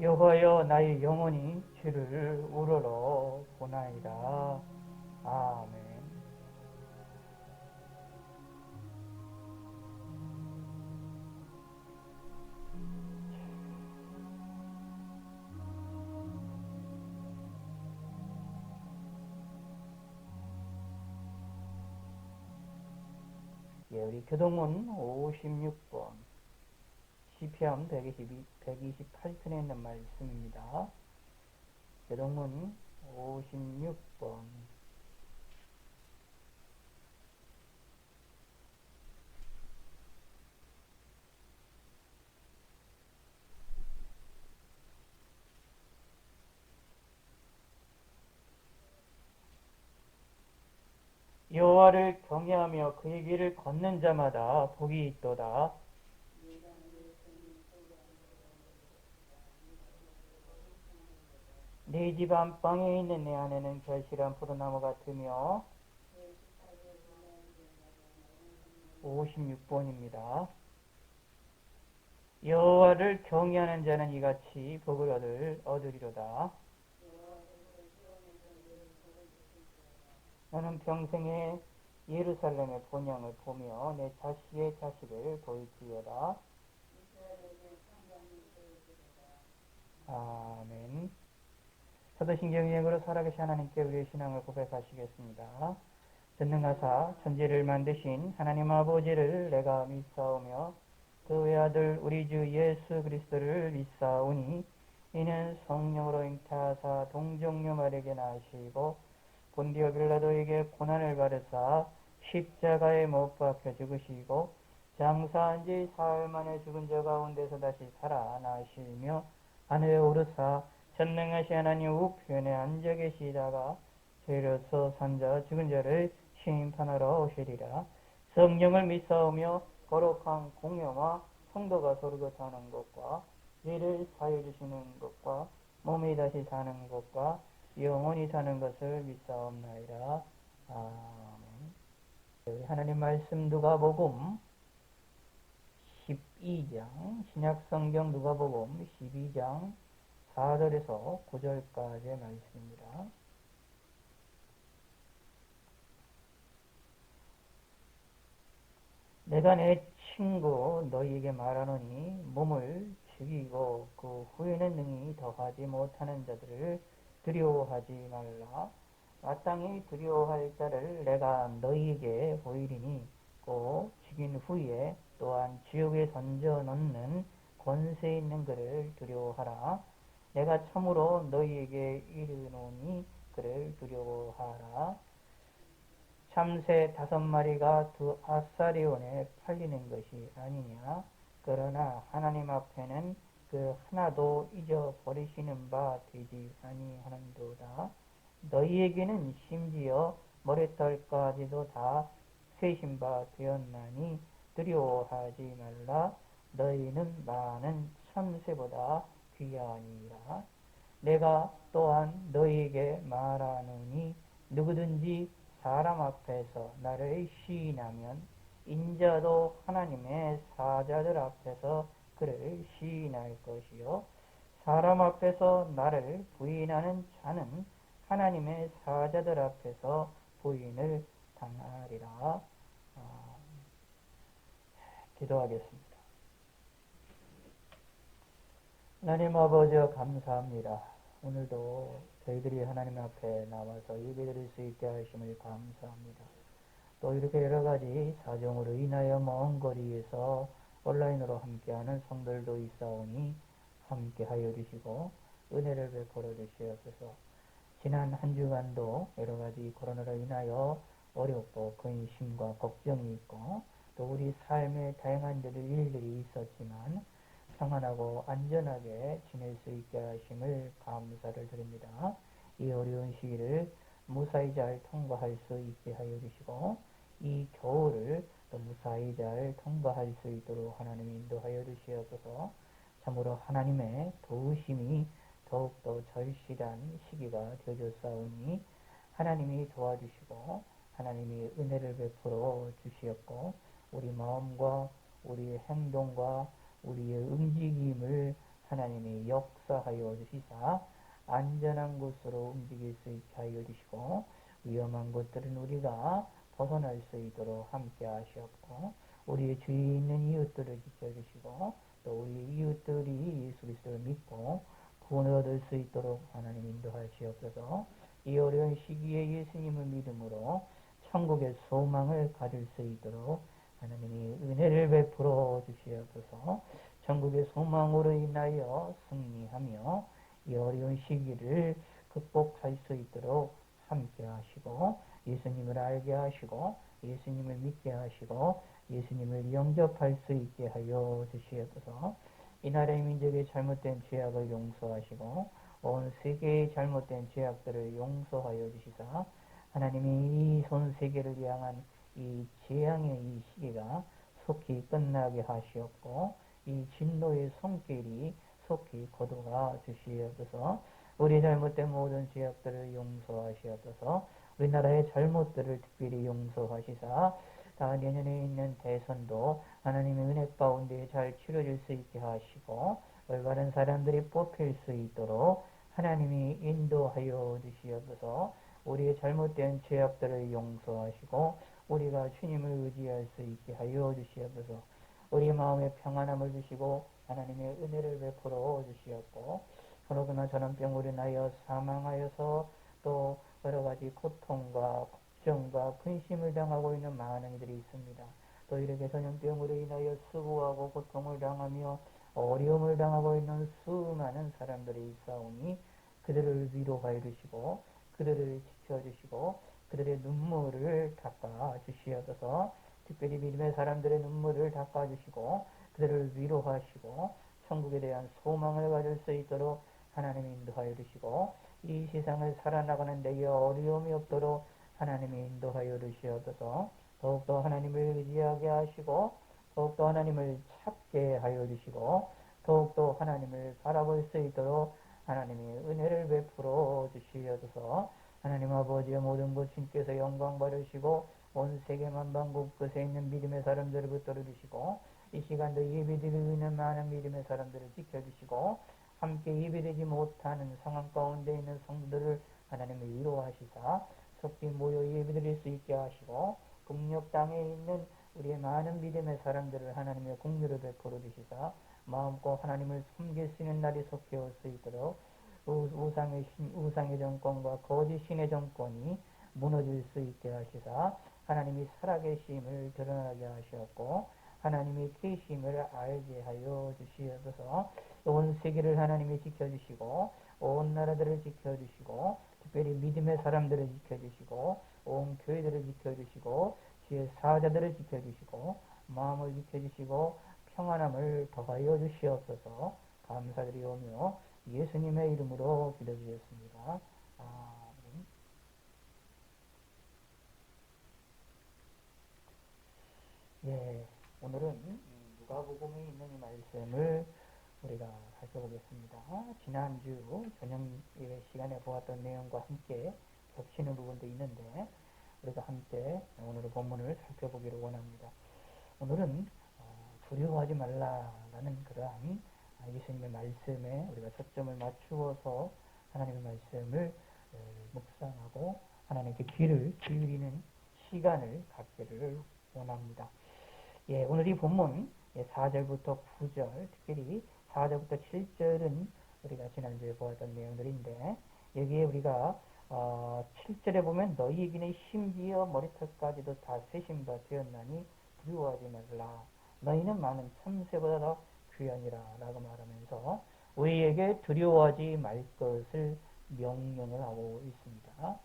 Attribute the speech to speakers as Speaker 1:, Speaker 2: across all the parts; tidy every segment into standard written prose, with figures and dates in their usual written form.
Speaker 1: 여호와여 나의 영혼이 주를 우러러 보나이다. 아멘. 예, 우리 교동문 56번 시편 128편에 있는 말씀입니다. 교동문 56번 여호와를 경외하며 그의 길을 걷는 자마다 복이 있도다. 네 집 안방에 있는 내 아내는 결실한 포도나무 같으며 56번입니다. 여호와를 경외하는 자는 이같이 복을 얻으리로다. 나는 평생에 예루살렘의 본향을 보며 내 자식의 자식을 보일지어다. 아멘. 사도신경여행으로 살아계신 하나님께 우리의 신앙을 고백하시겠습니다. 전능하사 천지를 만드신 하나님 아버지를 내가 믿사오며 그 외아들 우리 주 예수 그리스도를 믿사오니 이는 성령으로 잉태하사 동정녀 마리아에게 나시고 본디오 빌라도에게 고난을 받으사 십자가에 못 박혀 죽으시고 장사한 지 사흘 만에 죽은 자 가운데서 다시 살아나시며 하늘에 오르사 전능하신 하나님 우편에 앉아 계시다가 죄로서 산 자 죽은 자를 심판하러 오시리라. 성령을 믿사오며 거룩한 공회와 성도가 서로 사는 것과 죄를 사해 주시는 것과 몸이 다시 사는 것과 영원히 사는 것을 믿사옵나이다. 아멘. 하나님 말씀 누가복음 12장 신약성경 누가복음 12장 4절에서 9절까지의 말씀입니다. 내가 내 친구 너희에게 말하노니 몸을 죽이고 그 후에는 능히 더하지 못하는 자들을 두려워하지 말라. 마땅히 두려워할 자를 내가 너희에게 보이리니 곧 죽인 후에 또한 지옥에 던져 넣는 권세 있는 그를 두려워하라. 내가 참으로 너희에게 이르노니 그를 두려워하라. 참새 5마리가 두 아사리온에 팔리는 것이 아니냐. 그러나 하나님 앞에는 그 하나도 잊어버리시는 바 되지 아니하는도다. 너희에게는 심지어 머리털까지도 다 세신 바 되었나니 두려워하지 말라. 너희는 많은 참새보다 귀하니라. 내가 또한 너희에게 말하노니 누구든지 사람 앞에서 나를 시인하면 인자도 하나님의 사자들 앞에서 그를 시인할 것이요 사람 앞에서 나를 부인하는 자는 하나님의 사자들 앞에서 부인을 당하리라. 기도하겠습니다. 하나님 아버지여 감사합니다. 오늘도 저희들이 하나님 앞에 나와서 예배드릴 수 있게 하심을 감사합니다. 또 이렇게 여러 가지 사정으로 인하여 먼 거리에서 온라인으로 함께하는 성들도 있사오니 함께하여 주시고 은혜를 베풀어 주시옵소서. 지난 한 주간도 여러 가지 코로나로 인하여 어렵고 근심과 걱정이 있고 또 우리 삶에 다양한 일들이 있었지만 평안하고 안전하게 지낼 수 있게 하심을 감사를 드립니다. 이 어려운 시기를 무사히 잘 통과할 수 있게 하여 주시고 이 겨울을 또 무사히 잘 통과할 수 있도록 하나님이 인도하여 주시옵소서. 참으로 하나님의 도우심이 더욱더 절실한 시기가 되어졌사오니 하나님이 도와주시고 하나님이 은혜를 베풀어 주시옵고 우리 마음과 우리의 행동과 우리의 움직임을 하나님 하나님이 역사하여 주시사 안전한 곳으로 움직일 수 있게 하여 주시고 위험한 곳들은 우리가 벗어날 수 있도록 함께 하시옵고 우리의 주위에 있는 이웃들을 지켜주시고 또 우리 이웃들이 예수 그리스도를 믿고 구원을 얻을 수 있도록 하나님 인도하시옵소서. 이 어려운 시기에 예수님을 믿음으로 천국의 소망을 가질 수 있도록 하나님이 은혜를 베풀어 주시옵소서. 천국의 소망으로 인하여 승리하며 이 어려운 시기를 극복할 수 있도록 함께 하시고 예수님을 알게 하시고 예수님을 믿게 하시고 예수님을 영접할 수 있게 하여 주시옵소서. 이 나라의 민족의 잘못된 죄악을 용서하시고 온 세계의 잘못된 죄악들을 용서하여 주시사 하나님이 이 전 세계를 향한 이 재앙의 이 시기가 속히 끝나게 하시옵고 이 진노의 손길이 속히 거두가 주시옵소서. 우리 잘못된 모든 죄악들을 용서하시옵소서. 우리나라의 잘못들을 특별히 용서하시사 다 내년에 있는 대선도 하나님의 은혜 가운데 잘 치러질 수 있게 하시고 올바른 사람들이 뽑힐 수 있도록 하나님이 인도하여 주시옵소서. 우리의 잘못된 죄악들을 용서하시고 우리가 주님을 의지할 수 있게 하여 주시옵소서. 우리 마음에 평안함을 주시고 하나님의 은혜를 베풀어 주시옵고 그러거나 전염병으로 인하여 사망하여서 또 여러 가지 고통과 걱정과 근심을 당하고 있는 많은 이들이 있습니다. 또 이렇게 전염병으로 인하여 수고하고 고통을 당하며 어려움을 당하고 있는 수많은 사람들이 있사오니 그들을 위로하여 주시고 그들을 지켜주시고 그들의 눈물을 닦아 주시옵소서. 특별히 믿음의 사람들의 눈물을 닦아 주시고 그들을 위로하시고 천국에 대한 소망을 가질 수 있도록 하나님이 인도하여 주시고 이 세상을 살아나가는 데에 어려움이 없도록 하나님이 인도하여 주시옵소서. 더욱더 하나님을 의지하게 하시고 더욱더 하나님을 찾게 하여 주시고 더욱더 하나님을 바라볼 수 있도록 하나님의 은혜를 베풀어 주시옵소서. 하나님 아버지의 모든 것 주님께서 영광 받으시고 온 세계 만방국 곳에 있는 믿음의 사람들을 붙들어 주시고 이 시간도 예배드리고 있는 많은 믿음의 사람들을 지켜주시고 함께 예배되지 못하는 상황 가운데 있는 성도들을 하나님을 위로하시사 속히 모여 예배드릴 수 있게 하시고 북녘 땅에 있는 우리의 많은 믿음의 사람들을 하나님의 공유를 베풀어 주시사 마음껏 하나님을 섬길 수 있는 날이 속히 올 수 있도록 우상의 정권과 거짓 신의 정권이 무너질 수 있게 하시사 하나님이 살아계심을 드러나게 하시었고 하나님의 계심을 알게 하여 주시옵소서. 온 세계를 하나님이 지켜주시고 온 나라들을 지켜주시고 특별히 믿음의 사람들을 지켜주시고 온 교회들을 지켜주시고 주의 사자들을 지켜주시고 마음을 지켜주시고 평안함을 더하여 주시옵소서. 감사드리오며 예수님의 이름으로 기도드렸습니다. 아멘. 예, 오늘은 누가복음에 있는 이 말씀을 우리가 살펴보겠습니다. 지난주 저녁 예배 시간에 보았던 내용과 함께 겹치는 부분도 있는데 우리가 함께 오늘의 본문을 살펴보기를 원합니다. 오늘은 두려워하지 말라라는 그러한 예수님의 말씀에 우리가 초점을 맞추어서 하나님의 말씀을 묵상하고 하나님께 귀를 기울이는 시간을 갖기를 원합니다. 예, 오늘 이 본문 4절부터 9절, 특별히 4절부터 7절은 우리가 지난주에 보았던 내용들인데 여기에 우리가 7절에 보면 너희에게는 심지어 머리털까지도 다 세신 바 되었나니 두려워하지 말라. 너희는 많은 참새보다 더 귀하니라 라고 말하면서 우리에게 두려워하지 말 것을 명령을 하고 있습니다.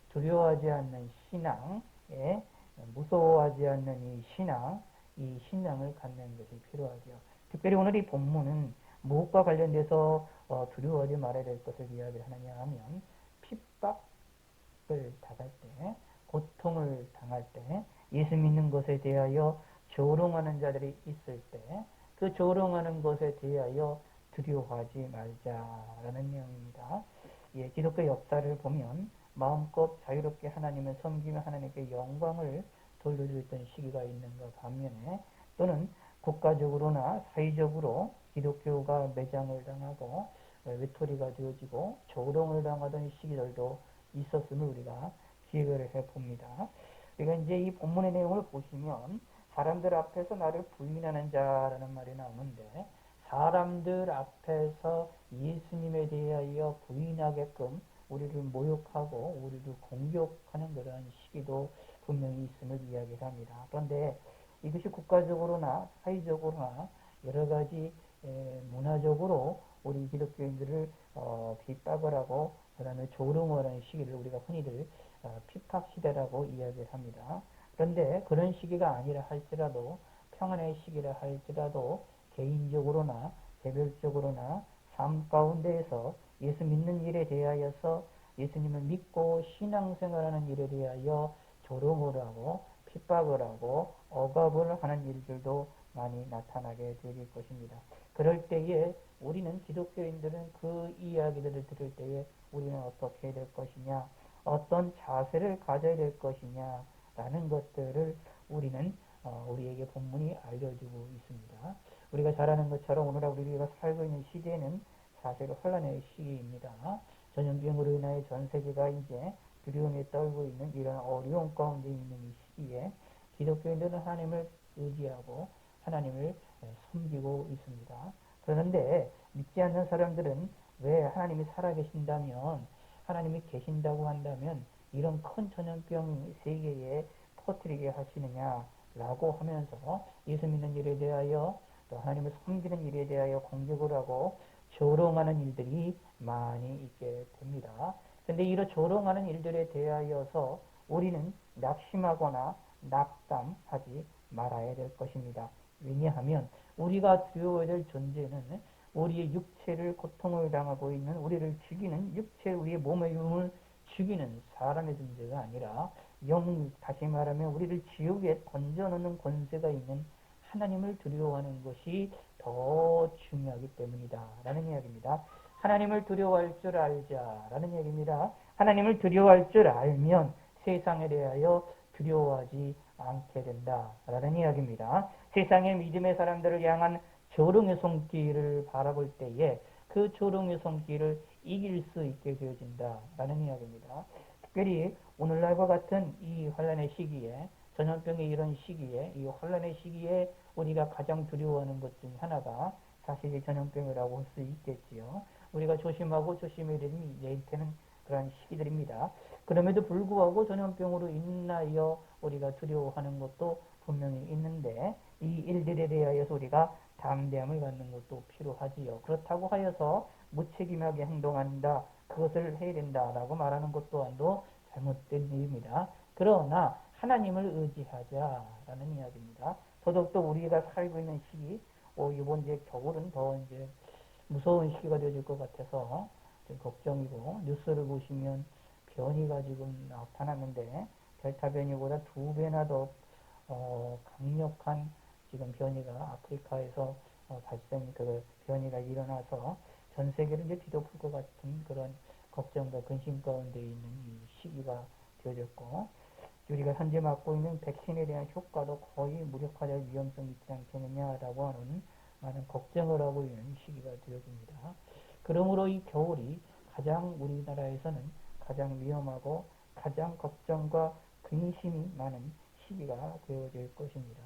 Speaker 1: 두려워하지 않는 신앙에 무서워하지 않는 이 신앙을 갖는 것이 필요하죠. 특별히 오늘 이 본문은 무엇과 관련돼서 두려워하지 말아야 될 것을 이야기를 하느냐 하면 핍박을 당할 때, 고통을 당할 때, 예수 믿는 것에 대하여 조롱하는 자들이 있을 때, 그 조롱하는 것에 대하여 두려워하지 말자라는 내용입니다. 예, 기독교 역사를 보면 마음껏 자유롭게 하나님을 섬기며 하나님께 영광을 돌려주던 시기가 있는가 반면에 또는 국가적으로나 사회적으로 기독교가 매장을 당하고 외톨이가 되어지고 조롱을 당하던 시기들도 있었음을 우리가 기억을 해봅니다. 그러니까 이제 이 본문의 내용을 보시면 사람들 앞에서 나를 부인하는 자라는 말이 나오는데 사람들 앞에서 예수님에 대하여 부인하게끔 우리를 모욕하고 우리를 공격하는 그러한 시기도 분명히 있음을 이야기를 합니다. 그런데 이것이 국가적으로나 사회적으로나 여러 가지 문화적으로 우리 기독교인들을 핍박을 하고 그 다음에 조롱을 하는 시기를 우리가 흔히들 핍박 시대라고 이야기를 합니다. 그런데 그런 시기가 아니라 할지라도 평안의 시기라 할지라도 개인적으로나 개별적으로나 삶 가운데에서 예수 믿는 일에 대하여서 예수님을 믿고 신앙생활하는 일에 대하여 조롱을 하고 핍박을 하고 억압을 하는 일들도 많이 나타나게 될 것입니다. 그럴 때에 우리는 기독교인들은 그 이야기들을 들을 때에 우리는 어떻게 될 것이냐, 어떤 자세를 가져야 될 것이냐 라는 것들을 우리는 우리에게 본문이 알려주고 있습니다. 우리가 잘 아는 것처럼 오늘 우리가 살고 있는 시대는 사실 혼란의 시기입니다. 전염병으로 인하여 전 세계가 이제 두려움에 떨고 있는 이런 어려운 가운데 있는 이 시기에 기독교인들은 하나님을 의지하고 하나님을 섬기고 있습니다. 그런데 믿지 않는 사람들은 왜 하나님이 살아계신다면, 하나님이 계신다고 한다면 이런 큰 전염병이 세계에 퍼뜨리게 하시느냐라고 하면서 예수 믿는 일에 대하여 또 하나님을 섬기는 일에 대하여 공격을 하고 조롱하는 일들이 많이 있게 됩니다. 그런데 이런 조롱하는 일들에 대하여서 우리는 낙심하거나 낙담하지 말아야 될 것입니다. 왜냐하면 우리가 두려워야 될 존재는 우리의 육체를 고통을 당하고 있는 우리를 죽이는 육체 우리의 몸의 영을 죽이는 사람의 존재가 아니라 다시 말하면 우리를 지옥에 던져놓는 권세가 있는 하나님을 두려워하는 것이 더 중요하기 때문이다 라는 이야기입니다. 하나님을 두려워할 줄 알자라는 얘기입니다. 하나님을 두려워할 줄 알면 세상에 대하여 두려워하지 않게 된다라는 이야기입니다. 세상의 믿음의 사람들을 향한 조롱의 손길을 바라볼 때에 그 조롱의 손길을 이길 수 있게 되어진다라는 이야기입니다. 특별히 오늘날과 같은 이 환란의 시기에 전염병의 이런 시기에 이 환란의 시기에 우리가 가장 두려워하는 것 중 하나가 사실 이 전염병이라고 할 수 있겠지요. 우리가 조심하고 조심해야 되는 얘한테는 그런 시기들입니다. 그럼에도 불구하고 전염병으로 인하여 우리가 두려워하는 것도 분명히 있는데 이 일들에 대하여서 우리가 담대함을 갖는 것도 필요하지요. 그렇다고 하여서 무책임하게 행동한다, 그것을 해야 된다라고 말하는 것 또한도 잘못된 일입니다. 그러나 하나님을 의지하자라는 이야기입니다. 더더욱더 우리가 살고 있는 시기, 이번 이제 겨울은 더 이제 무서운 시기가 되어질 것 같아서 좀 걱정이고, 뉴스를 보시면 변이가 지금 나타났는데 델타 변이보다 2배나 더 강력한 지금 변이가 아프리카에서 그 변이가 일어나서 전 세계를 이제 뒤덮을 것 같은 그런 걱정과 근심 가운데 있는 이 시기가 되어졌고, 우리가 현재 맞고 있는 백신에 대한 효과도 거의 무력화될 위험성이 있지 않겠느냐라고 하는 많은 걱정을 하고 있는 시기가 되어집니다. 그러므로 이 겨울이 가장 우리나라에서는 가장 위험하고 가장 걱정과 근심이 많은 시기가 되어질 것입니다.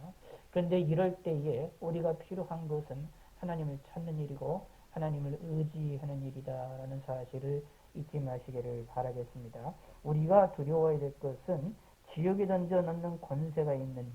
Speaker 1: 그런데 이럴 때에 우리가 필요한 것은 하나님을 찾는 일이고 하나님을 의지하는 일이다라는 사실을 잊지 마시기를 바라겠습니다. 우리가 두려워해야 될 것은 지옥에 던져 넣는 권세가 있는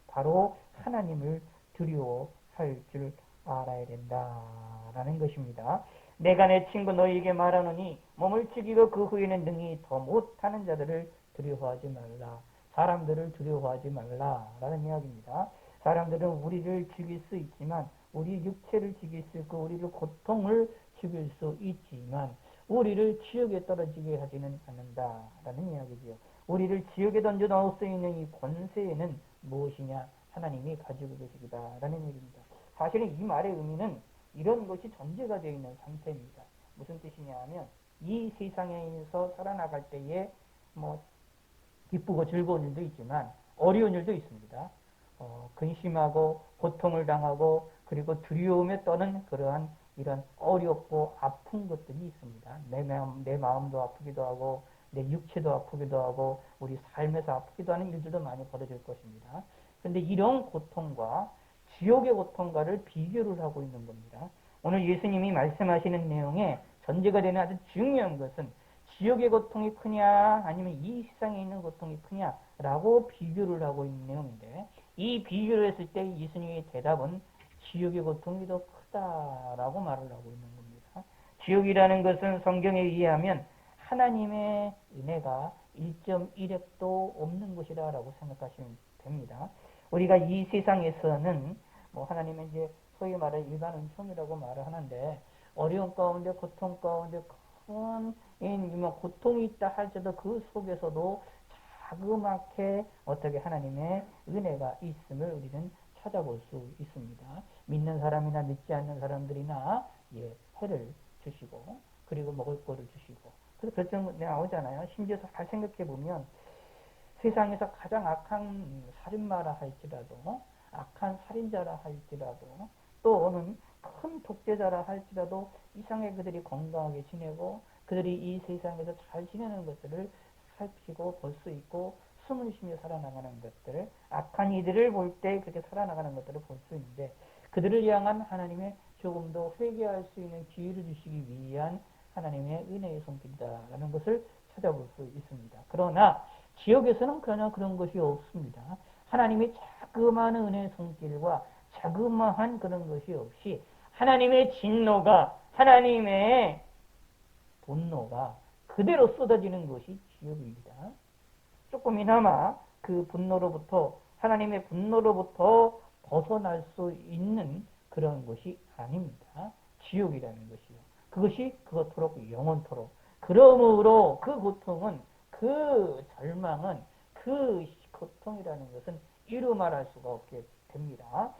Speaker 1: 바로 하나님을 두려워할 줄 알아야 된다라는 것입니다. 내가 내 친구 너희에게 말하노니 몸을 죽이고 그 후에는 능히 더 못하는 자들을 두려워하지 말라. 사람들을 두려워하지 말라라는 이야기입니다. 사람들은 우리를 죽일 수 있지만, 우리 육체를 죽일 수 있고 우리를 고통을 죽일 수 있지만 우리를 지옥에 떨어지게 하지는 않는다라는 이야기지요. 우리를 지옥에 던져 넣을 수 있는 이 권세에는 무엇이냐? 하나님이 가지고 계시다라는 얘기입니다. 사실은 이 말의 의미는 이런 것이 전제가 되어 있는 상태입니다. 무슨 뜻이냐 하면 이 세상에서 살아나갈 때에 기쁘고 즐거운 일도 있지만 어려운 일도 있습니다. 근심하고 고통을 당하고 그리고 두려움에 떠는 그러한 이런 어렵고 아픈 것들이 있습니다. 내 마음도 아프기도 하고 내 육체도 아프기도 하고 우리 삶에서 아프기도 하는 일들도 많이 벌어질 것입니다. 그런데 이런 고통과 지옥의 고통과를 비교를 하고 있는 겁니다. 오늘 예수님이 말씀하시는 내용에 전제가 되는 아주 중요한 것은 지옥의 고통이 크냐 아니면 이 세상에 있는 고통이 크냐라고 비교를 하고 있는 내용인데, 이 비교를 했을 때 예수님의 대답은 지옥의 고통이 더 크다라고 말을 하고 있는 겁니다. 지옥이라는 것은 성경에 의하면 하나님의 은혜가 1.1획도 없는 곳이라고 생각하시면 됩니다. 우리가 이 세상에서는 뭐 하나님은 이제 소위 말해 일반 은총이라고 말을 하는데, 어려운 가운데 고통 가운데 큰 고통이 있다 할지라도 그 속에서도 자그맣게 어떻게 하나님의 은혜가 있음을 우리는 찾아볼 수 있습니다. 믿는 사람이나 믿지 않는 사람들이나 해를 주시고 그리고 먹을 거를 주시고, 그래서 결정 나오잖아요. 심지어 잘 생각해 보면 세상에서 가장 악한 살인마라 할지라도, 악한 살인자라 할지라도, 또는 큰 독재자라 할지라도 이상하게 그들이 건강하게 지내고 그들이 이 세상에서 잘 지내는 것들을 살피고 볼 수 있고 숨을 쉬며 살아나가는 것들, 악한 이들을 볼 때 그렇게 살아나가는 것들을 볼 수 있는데, 그들을 향한 하나님의 조금 더 회개할 수 있는 기회를 주시기 위한 하나님의 은혜의 손길이다라는 것을 찾아볼 수 있습니다. 그러나 지옥에서는 전혀 그런 것이 없습니다. 하나님의 자그마한 은혜의 손길과 자그마한 그런 것이 없이 하나님의 진노가, 하나님의 분노가 그대로 쏟아지는 것이 지옥입니다. 조금이나마 그 분노로부터, 하나님의 분노로부터 벗어날 수 있는 그런 것이 아닙니다. 지옥이라는 것이요. 그것이 그것토록 영원토록. 그러므로 그 고통은, 그 절망은, 그 고통이라는 것은 이루 말할 수가 없게 됩니다.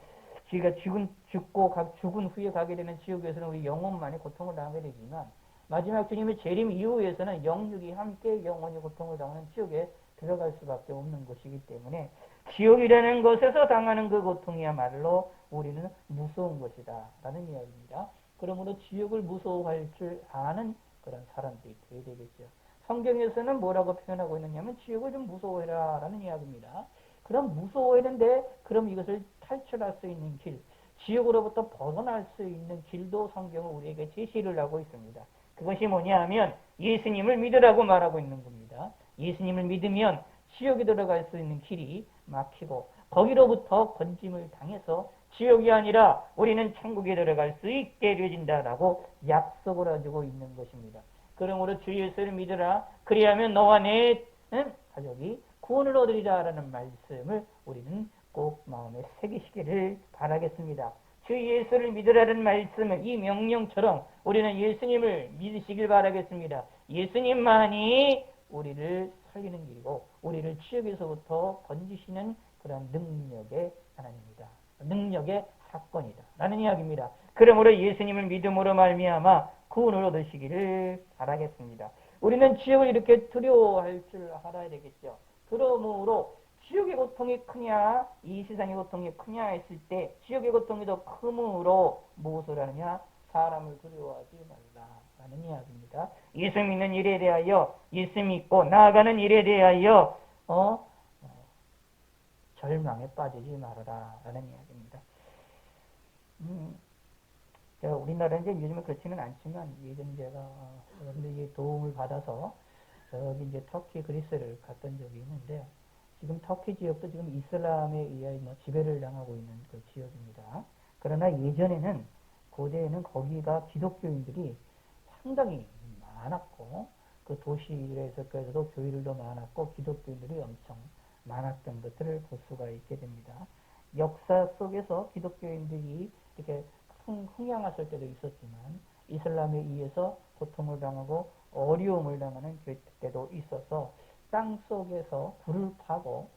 Speaker 1: 저희가 죽은 후에 가게 되는 지옥에서는 우리 영혼만이 고통을 당하게 되지만, 마지막 주님의 재림 이후에서는 영육이 함께 영원히 고통을 당하는 지옥에 들어갈 수밖에 없는 것이기 때문에, 지옥이라는 것에서 당하는 그 고통이야말로 우리는 무서운 것이다 라는 이야기입니다. 그러므로 지옥을 무서워할 줄 아는 그런 사람들이 되어야 되겠죠. 성경에서는 뭐라고 표현하고 있느냐면 지옥을 좀 무서워해라 라는 이야기입니다. 그럼 무서워했는데, 그럼 이것을 탈출할 수 있는 길, 지옥으로부터 벗어날 수 있는 길도 성경은 우리에게 제시를 하고 있습니다. 그것이 뭐냐 하면 예수님을 믿으라고 말하고 있는 겁니다. 예수님을 믿으면 지옥에 들어갈 수 있는 길이 막히고 거기로부터 건짐을 당해서 지옥이 아니라 우리는 천국에 들어갈 수 있게 되어진다라고 약속을 가지고 있는 것입니다. 그러므로 주 예수를 믿으라. 그리하면 너와 내 가족이 구원을 얻으리라라는 말씀을 우리는 꼭 마음에 새기시기를 바라겠습니다. 주 예수를 믿으라는 말씀은 이 명령처럼 우리는 예수님을 믿으시길 바라겠습니다. 예수님만이 우리를 살리는 길이고 우리를 지옥에서부터 건지시는 그런 능력의 하나님이다. 능력의 사건이다 라는 이야기입니다. 그러므로 예수님을 믿음으로 말미암아 구원을 얻으시기를 바라겠습니다. 우리는 지옥을 이렇게 두려워할 줄 알아야 되겠죠. 그러므로 지옥의 고통이 크냐 이 세상의 고통이 크냐 했을 때 지옥의 고통이 더 크므로 무엇을 하느냐, 사람을 두려워하지 말라라는 이야기입니다. 예수 믿는 일에 대하여, 예수 믿고 나아가는 일에 대하여 절망에 빠지지 말아라라는 이야기입니다. 제가 우리나라는 이제 요즘은 그렇지는 않지만 예전 제가 여러분들이 도움을 받아서 저기 이제 터키 그리스를 갔던 적이 있는데, 지금 터키 지역도 지금 이슬람에 의해 지배를 당하고 있는 그 지역입니다. 그러나 예전에는, 고대에는 거기가 기독교인들이 상당히 많았고 그 도시에서도 교회들도 많았고 기독교인들이 엄청 많았던 것들을 볼 수가 있게 됩니다. 역사 속에서 기독교인들이 이렇게 흥양했을 때도 있었지만 이슬람에 의해서 고통을 당하고 어려움을 당하는 때도 있어서 땅 속에서 불을 파고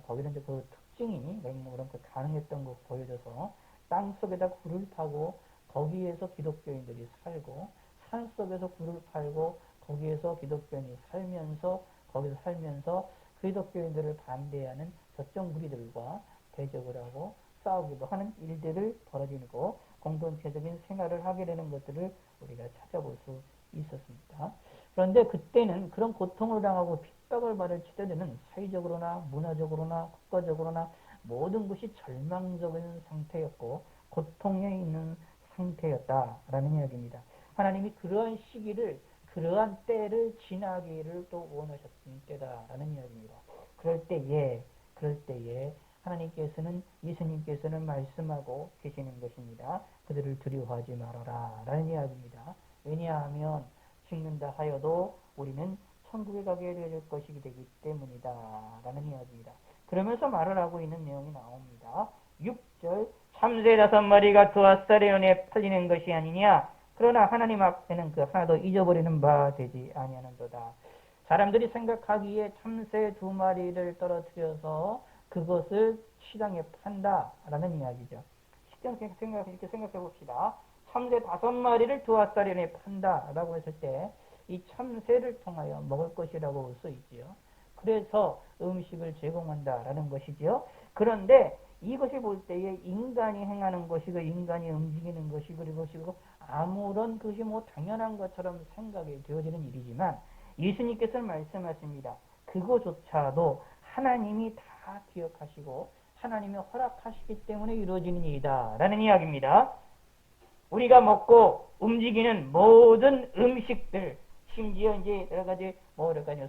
Speaker 1: 거기는 이제 그 특징이 그런 그 가능했던 거 보여줘서 땅 속에다 불을 파고 거기에서 기독교인들이 살고, 산 속에서 불을 팔고 거기에서 기독교인이 살면서 거기서 살면서 기독교인들을 반대하는 저쪽 무리들과 대적을 하고 싸우기도 하는 일들을 벌어지고 공동체적인 생활을 하게 되는 것들을 우리가 찾아볼 수 있었습니다. 그런데 그때는 그런 고통을 당하고 핍박을 받을 시대에는 사회적으로나 문화적으로나 국가적으로나 모든 것이 절망적인 상태였고 고통에 있는 상태였다라는 이야기입니다. 하나님이 그러한 시기를 그러한 때를 지나기를 또 원하셨던 때다라는 이야기입니다. 그럴 때에 하나님께서는 예수님께서는 말씀하고 계시는 것입니다. 그들을 두려워하지 말아라 라는 이야기입니다. 왜냐하면 죽는다 하여도 우리는 천국에 가게 될 것이기 되기 때문이다 라는 이야기입니다. 그러면서 말을 하고 있는 내용이 나옵니다. 6절 참새 5마리가 두 아사레온에 팔리는 것이 아니냐. 그러나 하나님 앞에는 그 하나도 잊어버리는 바 되지 아니하는도다. 사람들이 생각하기에 참새 2마리를 떨어뜨려서 그것을 시장에 판다라는 이야기죠. 이렇게 생각해 봅시다. 참새 5마리를 두 아사레온에 판다라고 했을 때 이 참새를 통하여 먹을 것이라고 볼 수 있지요. 그래서 음식을 제공한다라는 것이지요. 그런데 이것이 볼 때에 인간이 행하는 것이고 인간이 움직이는 것이고 그리고 아무런 것이 당연한 것처럼 생각이 되어지는 일이지만 예수님께서는 말씀하십니다. 그거조차도 하나님이 다 기억하시고 하나님이 허락하시기 때문에 이루어지는 일이다 라는 이야기입니다. 우리가 먹고 움직이는 모든 음식들, 심지어 이제 여러 가지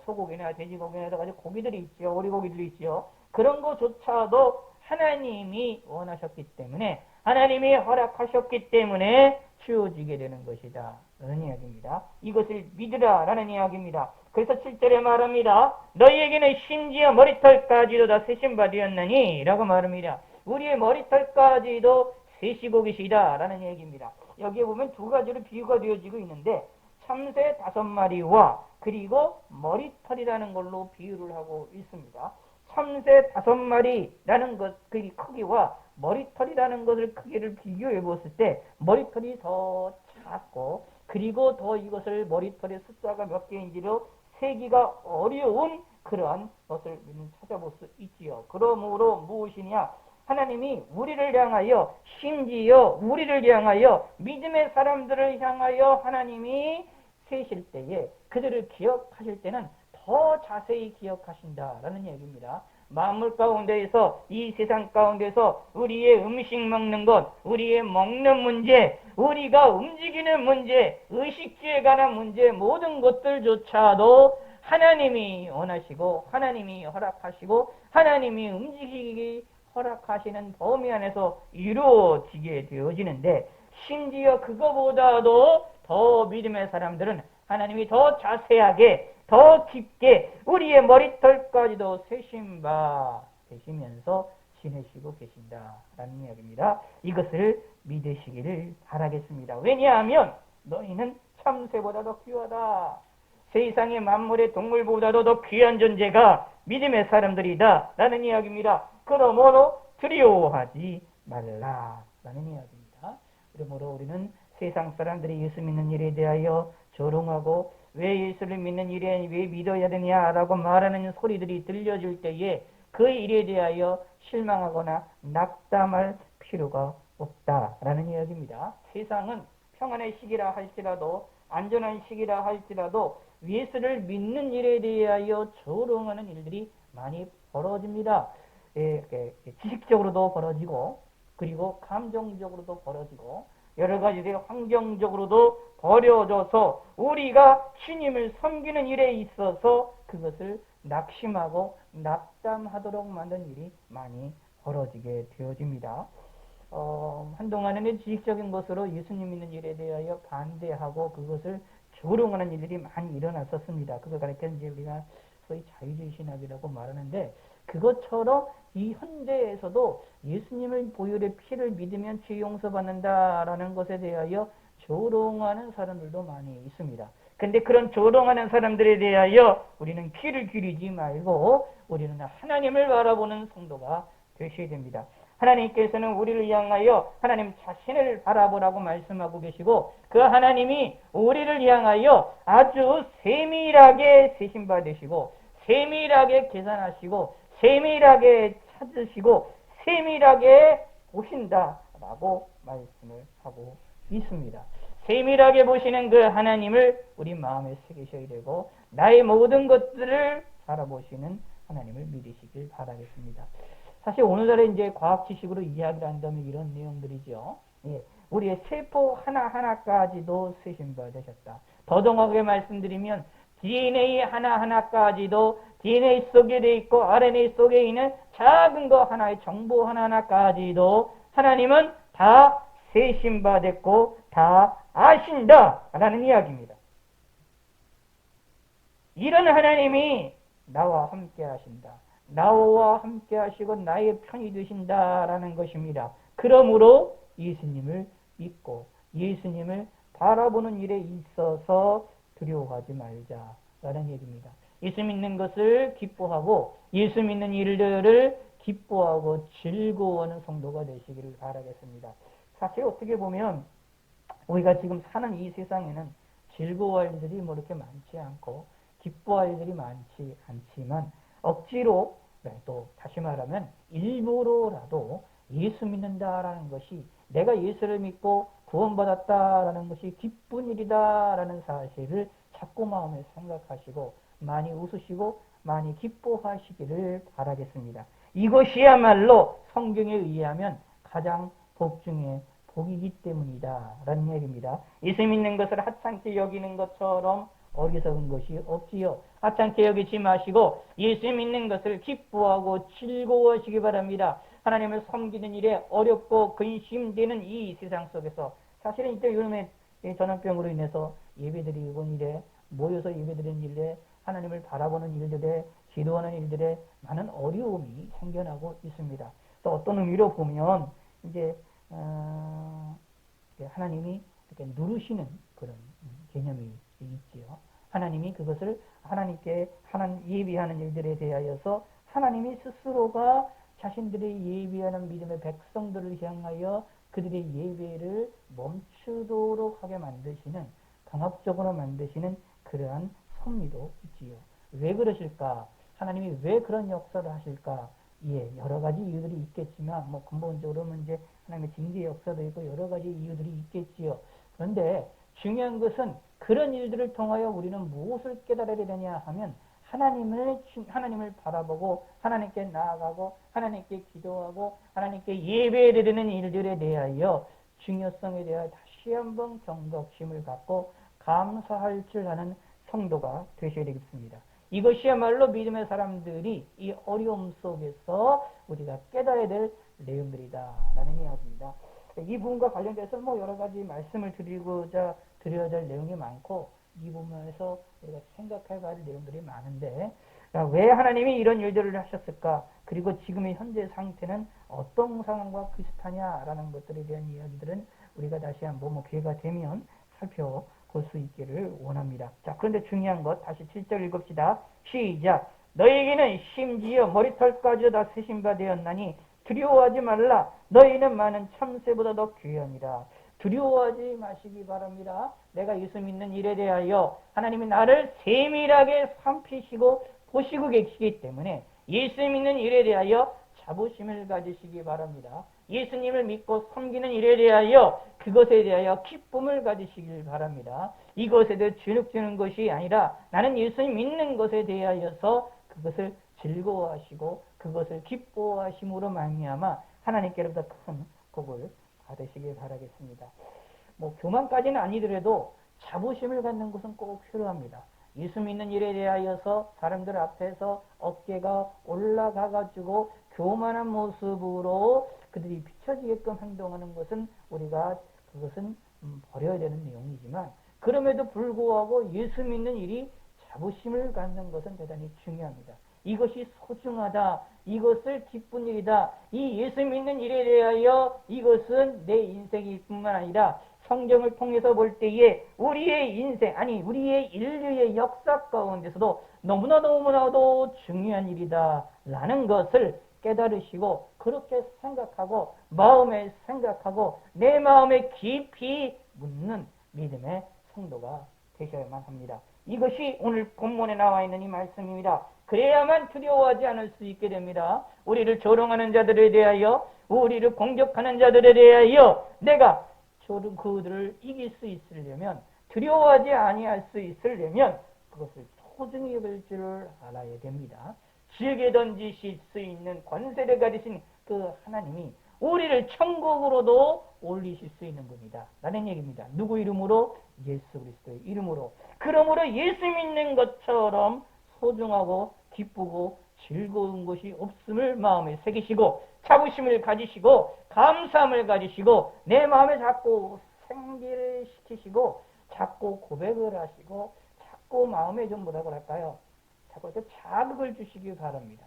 Speaker 1: 소고기나 돼지고기나 여러 가지 고기들이 있죠. 오리고기들이 있죠. 그런 것조차도 하나님이 원하셨기 때문에 하나님이 허락하셨기 때문에 주어지게 되는 것이다 라는 이야기입니다. 이것을 믿으라 라는 이야기입니다. 그래서 7절에 말합니다. 너희에게는 심지어 머리털까지도 다 세신 바 되었나니 라고 말합니다. 우리의 머리털까지도 세시고 계시다 라는 얘기입니다. 여기에 보면 두 가지로 비유가 되어지고 있는데 참새 5마리와 그리고 머리털이라는 걸로 비유를 하고 있습니다. 참새 5마리라는 것, 그 크기와 머리털이라는 것을 크기를 비교해 봤을 때 머리털이 더 작고 그리고 더 이것을 머리털의 숫자가 몇 개인지로 세기가 어려운 그러한 것을 찾아볼 수 있지요. 그러므로 무엇이냐? 하나님이 우리를 향하여 심지어 우리를 향하여 믿음의 사람들을 향하여 하나님이 세실 때에 그들을 기억하실 때는 더 자세히 기억하신다라는 얘기입니다. 만물 가운데에서 이 세상 가운데서 우리의 음식 먹는 것, 우리의 먹는 문제, 우리가 움직이는 문제, 의식주에 관한 문제 모든 것들조차도 하나님이 원하시고 하나님이 허락하시고 하나님이 움직이기 허락하시는 범위 안에서 이루어지게 되어지는데 심지어 그거보다도 더 믿음의 사람들은 하나님이 더 자세하게 더 깊게 우리의 머리털까지도 세신 바 되시면서 지내시고 계신다라는 이야기입니다. 이것을 믿으시기를 바라겠습니다. 왜냐하면 너희는 참새보다 더 귀하다. 세상의 만물의 동물보다도 더 귀한 존재가 믿음의 사람들이다 라는 이야기입니다. 그러므로 두려워하지 말라라는 이야기입니다. 그러므로 우리는 세상 사람들이 예수 믿는 일에 대하여 조롱하고 왜 예수를 믿는 일에 왜 믿어야 되냐라고 말하는 소리들이 들려질 때에 그 일에 대하여 실망하거나 낙담할 필요가 없다라는 이야기입니다. 세상은 평안의 시기라 할지라도 안전한 시기라 할지라도 예수를 믿는 일에 대하여 조롱하는 일들이 많이 벌어집니다. 지식적으로도 벌어지고 그리고 감정적으로도 벌어지고 여러 가지의 환경적으로도 버려져서 우리가 주님을 섬기는 일에 있어서 그것을 낙심하고 낙담하도록 만든 일이 많이 벌어지게 되어집니다. 한동안에는 지식적인 것으로 예수님 믿는 일에 대하여 반대하고 그것을 조롱하는 일들이 많이 일어났었습니다. 그걸 가리켜 이제 우리가 소위 자유주의 신학이라고 말하는데 그것처럼 이 현대에서도 예수님을 보혈의 피를 믿으면 죄 용서받는다라는 것에 대하여 조롱하는 사람들도 많이 있습니다. 근데 그런 조롱하는 사람들에 대하여 우리는 귀를 기울이지 말고 우리는 하나님을 바라보는 성도가 되셔야 됩니다. 하나님께서는 우리를 향하여 하나님 자신을 바라보라고 말씀하고 계시고 그 하나님이 우리를 향하여 아주 세밀하게 세심받으시고 세밀하게 계산하시고 세밀하게 찾으시고 세밀하게 보신다라고 말씀을 하고 있습니다. 세밀하게 보시는 그 하나님을 우리 마음에 새기셔야 되고 나의 모든 것들을 살아보시는 하나님을 믿으시길 바라겠습니다. 사실 오늘날에 이제 과학 지식으로 이야기를 한다면 이런 내용들이죠. 예, 우리의 세포 하나하나까지도 쓰신 바 되셨다. 더 정확하게 말씀드리면 DNA 하나하나까지도 DNA 속에 돼 있고 RNA 속에 있는 작은 거 하나의 정보 하나하나까지도 하나님은 다 세신 바 됐고 다 아신다라는 이야기입니다. 이런 하나님이 나와 함께 하신다. 나와 함께 하시고 나의 편이 되신다라는 것입니다. 그러므로 예수님을 믿고 예수님을 바라보는 일에 있어서 두려워하지 말자라는 얘기입니다. 예수 믿는 것을 기뻐하고 예수 믿는 일들을 기뻐하고 즐거워하는 성도가 되시기를 바라겠습니다. 사실 어떻게 보면 우리가 지금 사는 이 세상에는 즐거워할 일들이 뭐 이렇게 많지 않고 기뻐할 일들이 많지 않지만 억지로 또 다시 말하면 일부러라도 예수 믿는다라는 것이 내가 예수를 믿고 구원받았다라는 것이 기쁜 일이다라는 사실을 자꾸 마음에 생각하시고 많이 웃으시고 많이 기뻐하시기를 바라겠습니다. 이것이야말로 성경에 의하면 가장 복 중에 복이기 때문이다 라는 얘기입니다. 예수 믿는 것을 하찮게 여기는 것처럼 어리석은 것이 없지요. 하찮게 여기지 마시고 예수 믿는 것을 기뻐하고 즐거워하시기 바랍니다. 하나님을 섬기는 일에 어렵고 근심되는 이 세상 속에서 사실은 이때 요즘에 전염병으로 인해서 예배드리고 일에 모여서 예배드리는 일에 하나님을 바라보는 일들에 기도하는 일들에 많은 어려움이 생겨나고 있습니다. 또 어떤 의미로 보면 이제 하나님이 이렇게 누르시는 그런 개념이 있지요. 하나님이 그것을 하나님께 예비하는 일들에 대하여서 하나님이 스스로가 자신들의 예비하는 믿음의 백성들을 향하여 그들의 예배를 멈추도록 하게 만드시는 강압적으로 만드시는 그러한 섭리도 있지요. 왜 그러실까? 하나님이 왜 그런 역사를 하실까? 예, 여러 가지 이유들이 있겠지만 뭐 근본적으로는 이제 하나님의 징계 역사도 있고 여러 가지 이유들이 있겠지요. 그런데 중요한 것은 그런 일들을 통하여 우리는 무엇을 깨달아야 되냐 하면 하나님을 바라보고 하나님께 나아가고 하나님께 기도하고 하나님께 예배드리는 일들에 대하여 중요성에 대하여 다시 한번 경각심을 갖고 감사할 줄 아는 성도가 되셔야 되겠습니다. 이것이야말로 믿음의 사람들이 이 어려움 속에서 우리가 깨달아야 될 내용들이다라는 이야기입니다. 이 부분과 관련돼서 뭐 여러 가지 말씀을 드려야 될 내용이 많고 이 부분에서 우리가 생각해 봐야 할 내용들이 많은데 왜 하나님이 이런 일들을 하셨을까? 그리고 지금의 현재 상태는 어떤 상황과 비슷하냐라는 것들에 대한 이야기들은 우리가 다시 한번 뭐 기회가 되면 살펴볼 수 있기를 원합니다. 자, 그런데 중요한 것 다시 7절 읽읍시다. 시작. 너에게는 심지어 머리털까지 다 쓰신 바 되었나니 두려워하지 말라. 너희는 많은 참새보다 더 귀하니라. 두려워하지 마시기 바랍니다. 내가 예수 믿는 일에 대하여 하나님이 나를 세밀하게 살피시고 보시고 계시기 때문에 예수 믿는 일에 대하여 자부심을 가지시기 바랍니다. 예수님을 믿고 섬기는 일에 대하여 그것에 대하여 기쁨을 가지시길 바랍니다. 이것에 대해 주눅드는 것이 아니라 나는 예수님 믿는 것에 대하여서 그것을 즐거워하시고 그것을 기뻐하심으로 말미암아 하나님께로부터 큰 복을 받으시길 바라겠습니다. 뭐 교만까지는 아니더라도 자부심을 갖는 것은 꼭 필요합니다. 예수 믿는 일에 대하여서 사람들 앞에서 어깨가 올라가가지고 교만한 모습으로 그들이 비춰지게끔 행동하는 것은 우리가 그것은 버려야 되는 내용이지만 그럼에도 불구하고 예수 믿는 일이 자부심을 갖는 것은 대단히 중요합니다. 이것이 소중하다. 이것을 기쁜 일이다. 이 예수 믿는 일에 대하여 이것은 내 인생일 뿐만 아니라 성경을 통해서 볼 때에 우리의 인생, 아니 우리의 인류의 역사 가운데서도 너무나도 중요한 일이다 라는 것을 깨달으시고 그렇게 생각하고 마음에 생각하고 내 마음에 깊이 묻는 믿음의 성도가 되셔야만 합니다. 이것이 오늘 본문에 나와 있는 이 말씀입니다. 그래야만 두려워하지 않을 수 있게 됩니다. 우리를 조롱하는 자들에 대하여 우리를 공격하는 자들에 대하여 내가 그들을 이길 수 있으려면, 두려워하지 아니할 수 있으려면 그것을 소중히 여길 줄을 알아야 됩니다. 지옥에 던지실 수 있는 권세를 가지신 그 하나님이 우리를 천국으로도 올리실 수 있는 겁니다. 라는 얘기입니다. 누구 이름으로? 예수 그리스도의 이름으로. 그러므로 예수 믿는 것처럼 소중하고 기쁘고 즐거운 것이 없음을 마음에 새기시고 자부심을 가지시고 감사함을 가지시고 내 마음에 자꾸 생기를 시키시고 자꾸 고백을 하시고 자꾸 마음에 좀 뭐라고 할까요? 자꾸 자극을 주시기 바랍니다.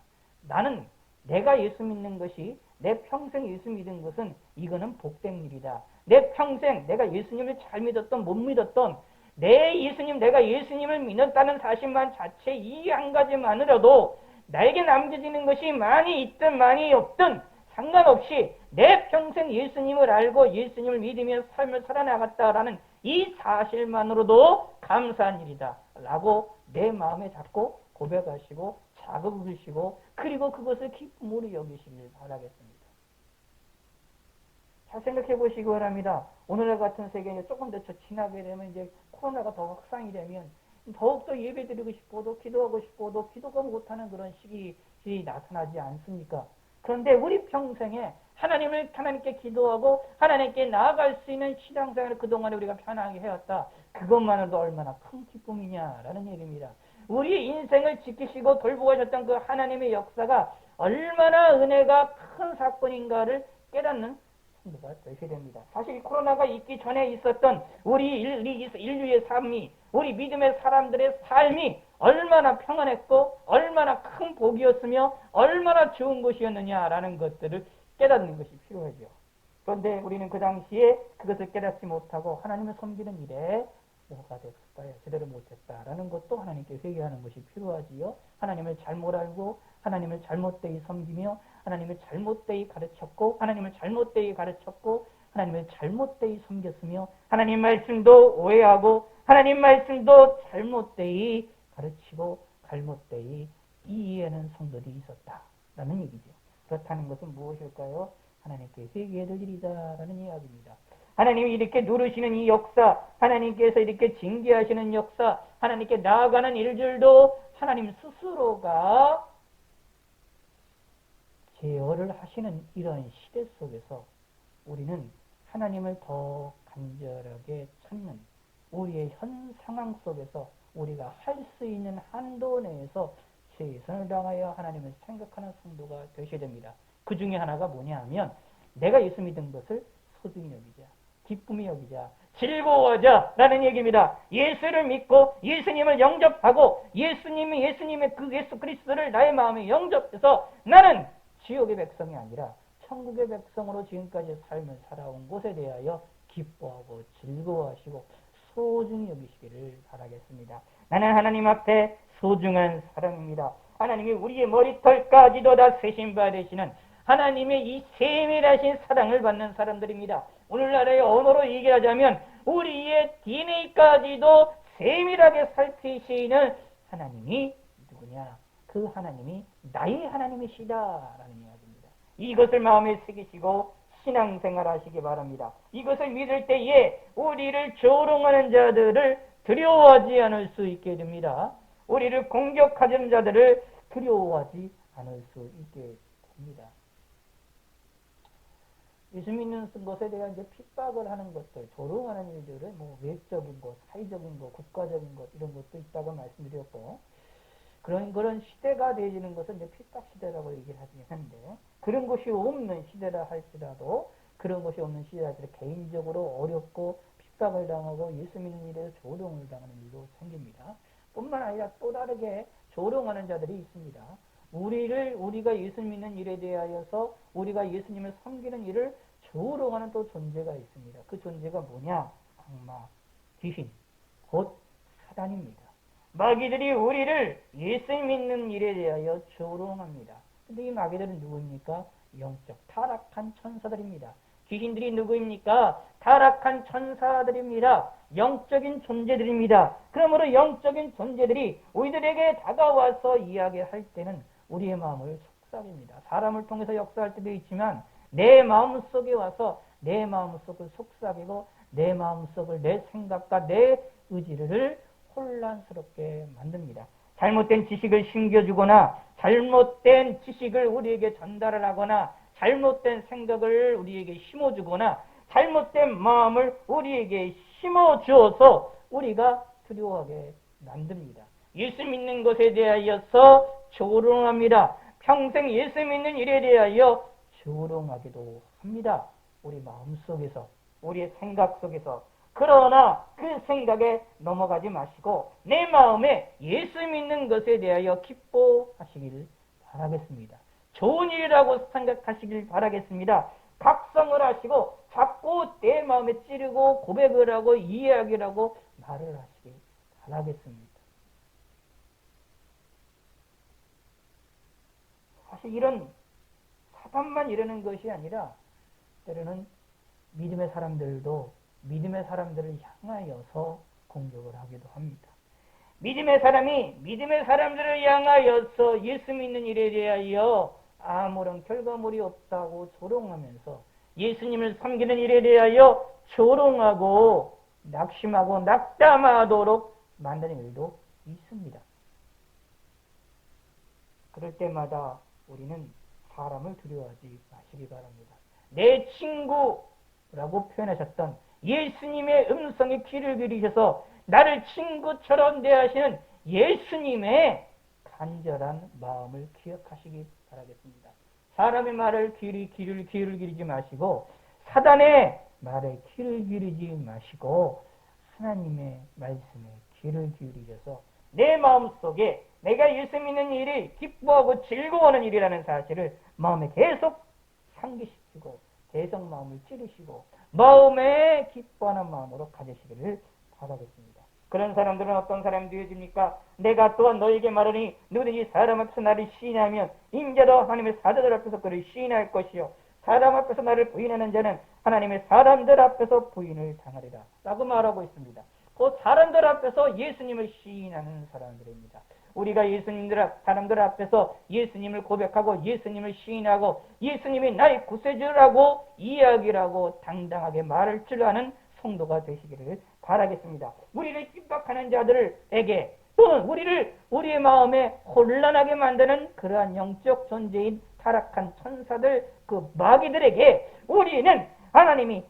Speaker 1: 나는 내가 예수 믿는 것이 내 평생 예수 믿은 것은 이거는 복된 일이다. 내 평생 내가 예수님을 잘 믿었던 못 믿었던 내가 예수님을 믿었다는 사실만 자체 이 한 가지만으로도 나에게 남겨지는 것이 많이 있든 많이 없든 상관없이 내 평생 예수님을 알고 예수님을 믿으며 삶을 살아나갔다라는 이 사실만으로도 감사한 일이다 라고 내 마음에 잡고 고백하시고 자극을 주시고 그리고 그것을 기쁨으로 여기시길 바라겠습니다. 잘 생각해 보시기 바랍니다. 오늘날 같은 세계에 조금 더 지나게 되면 이제 코로나가 더 확산이 되면 더욱더 예배드리고 싶어도 기도하고 싶어도 기도가 못하는 그런 시기들이 나타나지 않습니까? 그런데 우리 평생에 하나님께 기도하고 하나님께 나아갈 수 있는 신앙생활을 그동안에 우리가 편하게 해왔다. 그것만으로도 얼마나 큰 기쁨이냐라는 얘기입니다. 우리 인생을 지키시고 돌보셨던 그 하나님의 역사가 얼마나 은혜가 큰 사건인가를 깨닫는 성도가 되셔야 됩니다. 사실 코로나가 있기 전에 있었던 우리 인류의 삶이 우리 믿음의 사람들의 삶이 얼마나 평안했고 얼마나 큰 복이었으며 얼마나 좋은 것이었느냐라는 것들을 깨닫는 것이 필요하죠. 그런데 우리는 그 당시에 그것을 깨닫지 못하고 하나님을 섬기는 일에 뭐가 됐을까요? 제대로 못했다라는 것도 하나님께 회개하는 것이 필요하지요. 하나님을 잘못 알고 하나님을 잘못되이 섬기며 하나님을 잘못되이 가르쳤고 하나님을 잘못되이 가르쳤고 하나님을 잘못되이 섬겼으며 하나님 말씀도 오해하고 하나님 말씀도 잘못되이 가르치고 잘못되이 이해하는 성도들이 있었다라는 얘기죠. 그렇다는 것은 무엇일까요? 하나님께 회개해야 될 일이다라는 이야기입니다. 하나님이 이렇게 누르시는 이 역사, 하나님께서 이렇게 징계하시는 역사, 하나님께 나아가는 일들도 하나님 스스로가 제어를 하시는 이런 시대 속에서 우리는 하나님을 더 간절하게 찾는 우리의 현 상황 속에서 우리가 할 수 있는 한도 내에서 최선을 다하여 하나님을 생각하는 성도가 되셔야 됩니다. 그 중에 하나가 뭐냐 하면 내가 예수 믿은 것을 소중히 여기자, 기쁨이 여기자, 즐거워하자 라는 얘기입니다. 예수를 믿고 예수님을 영접하고 예수님의 그 예수 그리스도를 나의 마음에 영접해서 나는 지옥의 백성이 아니라 천국의 백성으로 지금까지 삶을 살아온 곳에 대하여 기뻐하고 즐거워하시고 소중히 여기시기를 바라겠습니다. 나는 하나님 앞에 소중한 사람입니다. 하나님이 우리의 머리털까지도 다 세심받으시는 하나님의 이 세밀하신 사랑을 받는 사람들입니다. 오늘날의 언어로 얘기하자면 우리의 DNA까지도 세밀하게 살피시는 하나님이 누구냐? 그 하나님이 나의 하나님이시다라는 이야기입니다. 이것을 마음에 새기시고 신앙생활 하시기 바랍니다. 이것을 믿을 때에 우리를 조롱하는 자들을 두려워하지 않을 수 있게 됩니다. 우리를 공격하는 자들을 두려워하지 않을 수 있게 됩니다. 예수 믿는 것에 대한 이제 핍박을 하는 것들, 조롱하는 일들은 뭐 외적인 것, 사회적인 것, 국가적인 것 이런 것도 있다고 말씀드렸고 그런 시대가 되어지는 것은 이제 핍박 시대라고 얘기를 하긴 한데 그런 것이 없는 시대라 할지라도 그런 것이 없는 시대라도 개인적으로 어렵고 핍박을 당하고 예수 믿는 일에서 조롱을 당하는 일도 생깁니다. 뿐만 아니라 또 다르게 조롱하는 자들이 있습니다. 우리가 예수 믿는 일에 대하여서 우리가 예수님을 섬기는 일을 조롱하는 또 존재가 있습니다. 그 존재가 뭐냐? 악마, 귀신, 곧 사단입니다. 마귀들이 우리를 예수 믿는 일에 대하여 조롱합니다. 근데 이 마귀들은 누구입니까? 영적 타락한 천사들입니다. 귀신들이 누구입니까? 타락한 천사들입니다. 영적인 존재들입니다. 그러므로 영적인 존재들이 우리들에게 다가와서 이야기할 때는 우리의 마음을 속삭입니다. 사람을 통해서 역사할 때도 있지만 내 마음속에 와서 내 마음속을 속삭이고 내 마음속을 내 생각과 내 의지를 혼란스럽게 만듭니다. 잘못된 지식을 심겨주거나 잘못된 지식을 우리에게 전달을 하거나 잘못된 생각을 우리에게 심어주거나 잘못된 마음을 우리에게 심어주어서 우리가 두려워하게 만듭니다. 예수 믿는 것에 대하여서 조롱합니다. 평생 예수 믿는 일에 대하여 조롱하기도 합니다. 우리 마음속에서, 우리의 생각 속에서. 그러나 그 생각에 넘어가지 마시고 내 마음에 예수 믿는 것에 대하여 기뻐하시길 바라겠습니다. 좋은 일이라고 생각하시길 바라겠습니다. 각성을 하시고 자꾸 내 마음에 찌르고 고백을 하고 이야기를 하고 말을 하시길 바라겠습니다. 사실 이런 사단만 이러는 것이 아니라 때로는 믿음의 사람들도 믿음의 사람들을 향하여서 공격을 하기도 합니다. 믿음의 사람이 믿음의 사람들을 향하여서 예수 믿는 일에 대하여 아무런 결과물이 없다고 조롱하면서 예수님을 섬기는 일에 대하여 조롱하고 낙심하고 낙담하도록 만드는 일도 있습니다. 그럴 때마다 우리는 사람을 두려워하지 마시기 바랍니다. 내 친구라고 표현하셨던 예수님의 음성에 귀를 기울이셔서 나를 친구처럼 대하시는 예수님의 간절한 마음을 기억하시기 바라겠습니다. 사람의 말을 귀를 기울이지 마시고 사단의 말에 귀를 기울이지 마시고 하나님의 말씀에 귀를 기울이셔서 내 마음속에 내가 예수 믿는 일이 기뻐하고 즐거워하는 일이라는 사실을 마음에 계속 상기시키고 계속 마음을 찌르시고 마음에 기뻐하는 마음으로 가지시기를 바라겠습니다. 그런 사람들은 어떤 사람이 되어집니까? 내가 또한 너에게 말하니 누구든지 사람 앞에서 나를 시인하면 인자도 하나님의 사자들 앞에서 그를 시인할 것이요 사람 앞에서 나를 부인하는 자는 하나님의 사람들 앞에서 부인을 당하리라 라고 말하고 있습니다. 그 사람들 앞에서 예수님을 시인하는 사람들입니다. 우리가 사람들 앞에서 예수님을 고백하고 예수님을 시인하고 예수님이 나의 구세주라고 이야기를 하고 당당하게 말할 줄 아는 성도가 되시기를 바라겠습니다. 우리를 핍박하는 자들에게 또는 우리의 마음에 혼란하게 만드는 그러한 영적 존재인 타락한 천사들, 그 마귀들에게 우리는 하나님이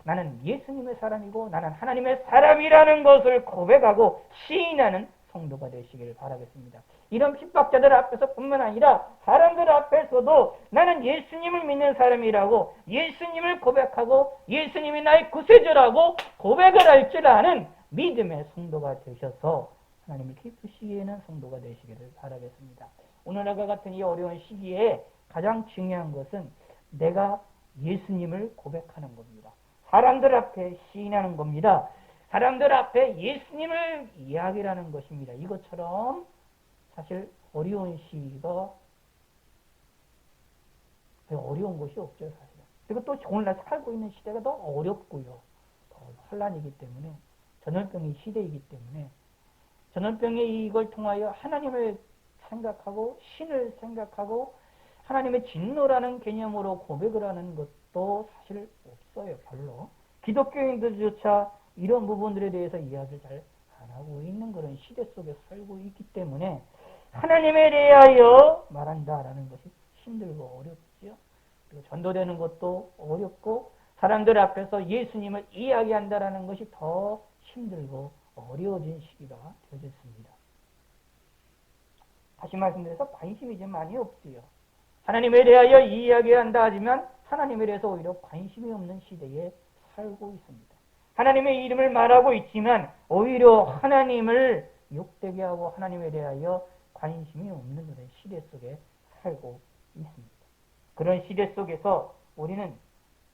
Speaker 1: 나는 예수님의 사람이고 나는 하나님의 사람이라는 것을 고백하고 시인하는 성도가 되시기를 바라겠습니다. 이런 핍박자들 앞에서 뿐만 아니라 사람들 앞에서도 나는 예수님을 믿는 사람이라고 예수님을 고백하고 예수님이 나의 구세주라고 고백을 할 줄 아는 믿음의 성도가 되셔서 하나님을 기쁘시기에는 성도가 되시기를 바라겠습니다. 오늘과 같은 이 어려운 시기에 가장 중요한 것은 내가 예수님을 고백하는 겁니다. 사람들 앞에 시인하는 겁니다. 사람들 앞에 예수님을 이야기하는 것입니다. 이것처럼 사실 어려운 시기가 어려운 것이 없죠, 사실은. 그리고 또 오늘날 살고 있는 시대가 더 어렵고요. 더 혼란이기 때문에 전염병의 시대이기 때문에 전염병의 이걸 통하여 하나님을 생각하고 신을 생각하고 하나님의 진노라는 개념으로 고백을 하는 것도 사실 없어요, 별로. 기독교인들조차 이런 부분들에 대해서 이야기를 잘 안 하고 있는 그런 시대 속에 살고 있기 때문에 하나님에 대하여 말한다라는 것이 힘들고 어렵죠. 그리고 전도되는 것도 어렵고 사람들 앞에서 예수님을 이야기한다라는 것이 더 힘들고 어려워진 시기가 되어졌습니다. 다시 말씀드려서 관심이 좀 많이 없지요. 하나님에 대하여 이야기한다 하지만 하나님에 대해서 오히려 관심이 없는 시대에 살고 있습니다. 하나님의 이름을 말하고 있지만 오히려 하나님을 욕되게 하고 하나님에 대하여 관심이 없는 그런 시대 속에 살고 있습니다. 그런 시대 속에서 우리는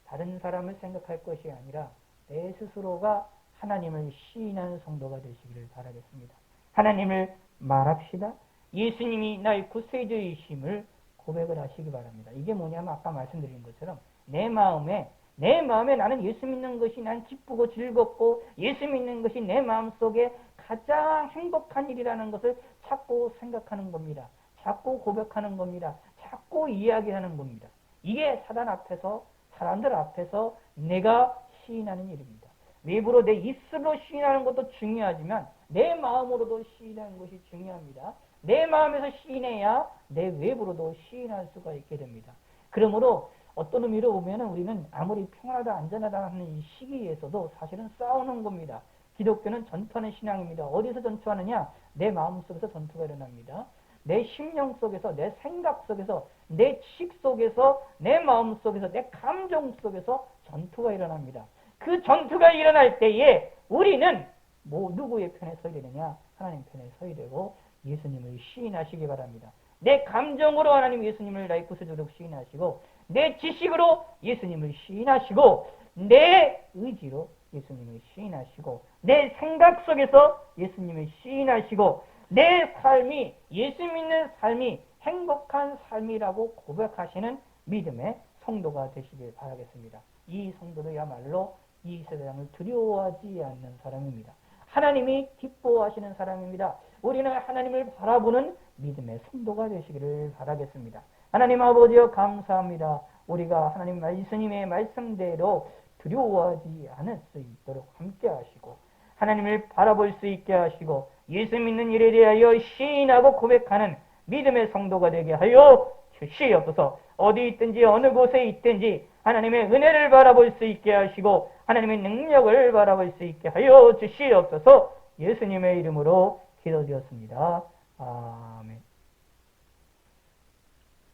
Speaker 1: 다른 사람을 생각할 것이 아니라 내 스스로가 하나님을 시인하는 성도가 되시기를 바라겠습니다. 하나님을 말합시다. 예수님이 나의 구세주이심을 고백을 하시기 바랍니다. 이게 뭐냐면 아까 말씀드린 것처럼 내 마음에 나는 예수 믿는 것이 난 기쁘고 즐겁고 예수 믿는 것이 내 마음속에 가장 행복한 일이라는 것을 자꾸 생각하는 겁니다. 자꾸 고백하는 겁니다. 자꾸 이야기하는 겁니다. 이게 사단 앞에서, 사람들 앞에서 내가 시인하는 일입니다. 외부로 내 입술로 시인하는 것도 중요하지만 내 마음으로도 시인하는 것이 중요합니다. 내 마음에서 시인해야 내 외부로도 시인할 수가 있게 됩니다. 그러므로 어떤 의미로 보면 우리는 아무리 평안하다 안전하다 하는 이 시기에서도 사실은 싸우는 겁니다. 기독교는 전투하는 신앙입니다. 어디서 전투하느냐? 내 마음속에서 전투가 일어납니다. 내 심령 속에서, 내 생각 속에서, 내 지식 속에서, 내 마음 속에서, 내 감정 속에서 전투가 일어납니다. 그 전투가 일어날 때에 우리는 누구의 편에 서야 되느냐? 하나님 편에 서야 되고 예수님을 시인하시기 바랍니다. 내 감정으로 하나님 예수님을 나의 구세주로 시인하시고, 내 지식으로 예수님을 시인하시고, 내 의지로 예수님을 시인하시고, 내 생각 속에서 예수님을 시인하시고, 내 삶이, 예수 믿는 삶이 행복한 삶이라고 고백하시는 믿음의 성도가 되시길 바라겠습니다. 이 성도도야말로 이 세상을 두려워하지 않는 사람입니다. 하나님이 기뻐하시는 사람입니다. 우리는 하나님을 바라보는 믿음의 성도가 되시기를 바라겠습니다. 하나님 아버지여 감사합니다. 우리가 하나님 예수님의 말씀대로 두려워하지 않을 수 있도록 함께 하시고 하나님을 바라볼 수 있게 하시고 예수 믿는 일에 대하여 시인하고 고백하는 믿음의 성도가 되게 하여 주시옵소서. 어디 있든지 어느 곳에 있든지 하나님의 은혜를 바라볼 수 있게 하시고 하나님의 능력을 바라볼 수 있게 하여 주시옵소서. 예수님의 이름으로 기도드렸습니다. 아멘.